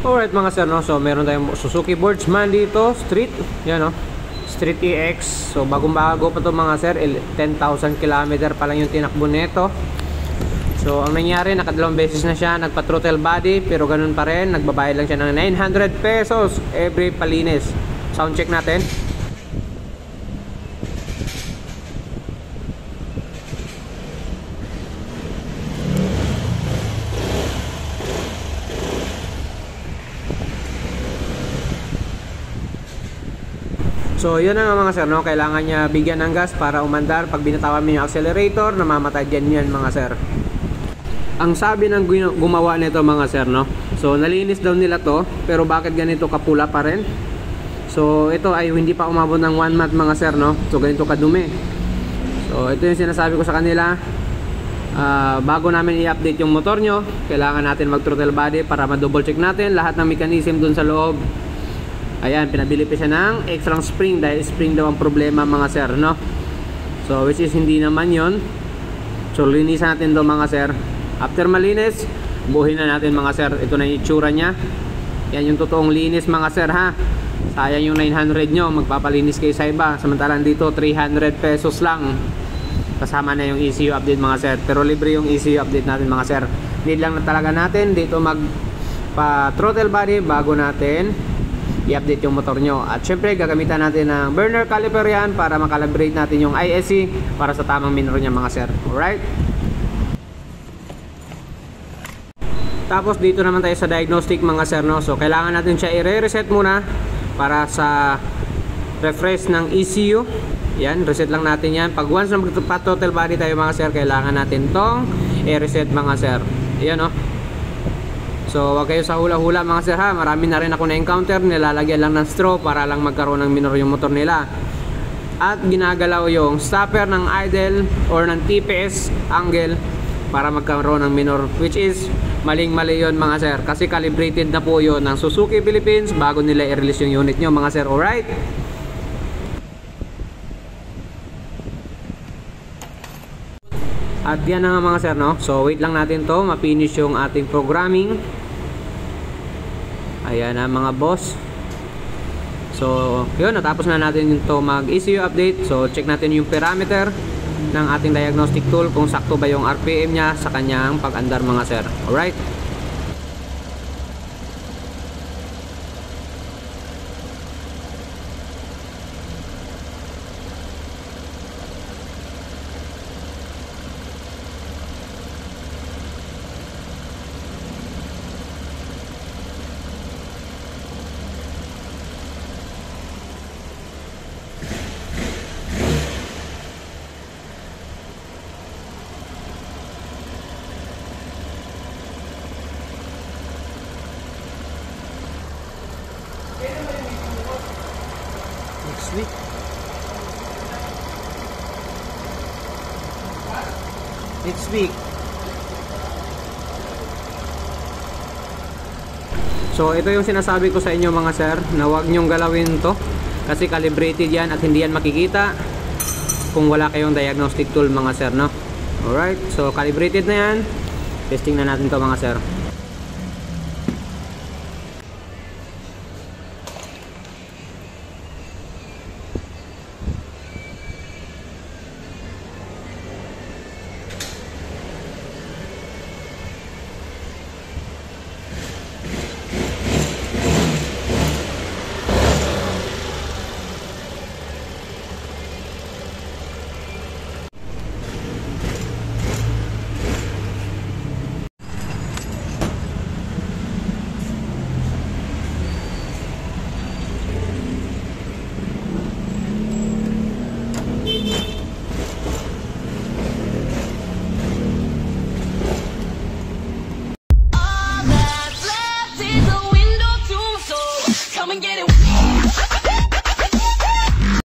Alright mga sir, no? So meron tayong Suzuki Boardsman dito, Street. Yan, no? Street EX. So bagong bago pa to mga sir. 10,000 km pa lang yung tinakbo nito. So ang nangyari, nakadalawang beses na siya nagpa-throttle body, pero ganun pa rin, nagbabayad lang siya ng 900 pesos every palinis. Sound check natin. So yun na nga mga sir, no? Kailangan niya bigyan ng gas para umandar. Pag binatawan mo yung accelerator, namamatay dyan yan mga sir. Ang sabi ng gumawa nito mga sir, no? So nalinis daw nila to, pero bakit ganito kapula pa rin? So ito ay hindi pa umabot ng 1 month mga sir, no? So ganito kadumi. So ito yung sinasabi ko sa kanila. Bago namin i-update yung motor nyo, kailangan natin mag throttle body para ma-double check natin lahat ng mechanism dun sa loob. Ayan, pinabili pa siya ng extra spring dahil spring daw ang problema mga sir, no? So which is hindi naman yon. So linisan natin to mga sir. After malinis, buhin na natin mga sir. Ito na yung itsura nya. Yan yung totoong linis mga sir, ha. Sayang yung 900 nyo, magpapalinis kayo sa iba. Samantalang dito 300 pesos lang. Kasama na yung ECU update mga sir. Pero libre yung ECU update natin mga sir. Need lang na talaga natin dito mag pa throttle body bago natin i-update yung motor nyo. At syempre gagamitan natin ng burner caliper yan para makalibrate natin yung ISC para sa tamang minor nya mga sir. Alright. Tapos dito naman tayo sa diagnostic mga sir, no? So kailangan natin siya i-reset muna para sa refresh ng ECU. Yan, reset lang natin yan. Pag once na magpa-total body tayo mga sir, kailangan natin tong i-reset mga sir. Yan, no? So wag kayo sa hula-hula mga sir, ha. Marami na rin ako na-encounter, nilalagyan lang ng straw para lang magkaroon ng minor yung motor nila. At ginagalaw yung stopper ng idle or ng TPS angle para magkaroon ng minor, which is maling-mali yun mga sir, kasi calibrated na po yun ng Suzuki Philippines bago nila i-release yung unit nyo mga sir. Alright. At yan na nga mga sir, no? So wait lang natin to ma-finish yung ating programming. Ayan na mga boss. So yun, natapos na natin ito mag ECU update. So check natin yung parameter ng ating diagnostic tool kung sakto ba yung RPM nya sa kanyang pag-andar mga sir. Alright. Next week. Next week. So ito yung sinasabi ko sa inyo mga sir, na huwag nyong galawin to kasi calibrated yan at hindi yan makikita kung wala kayong diagnostic tool mga sir, no? Alright, so calibrated na yan. Testing na natin to mga sir.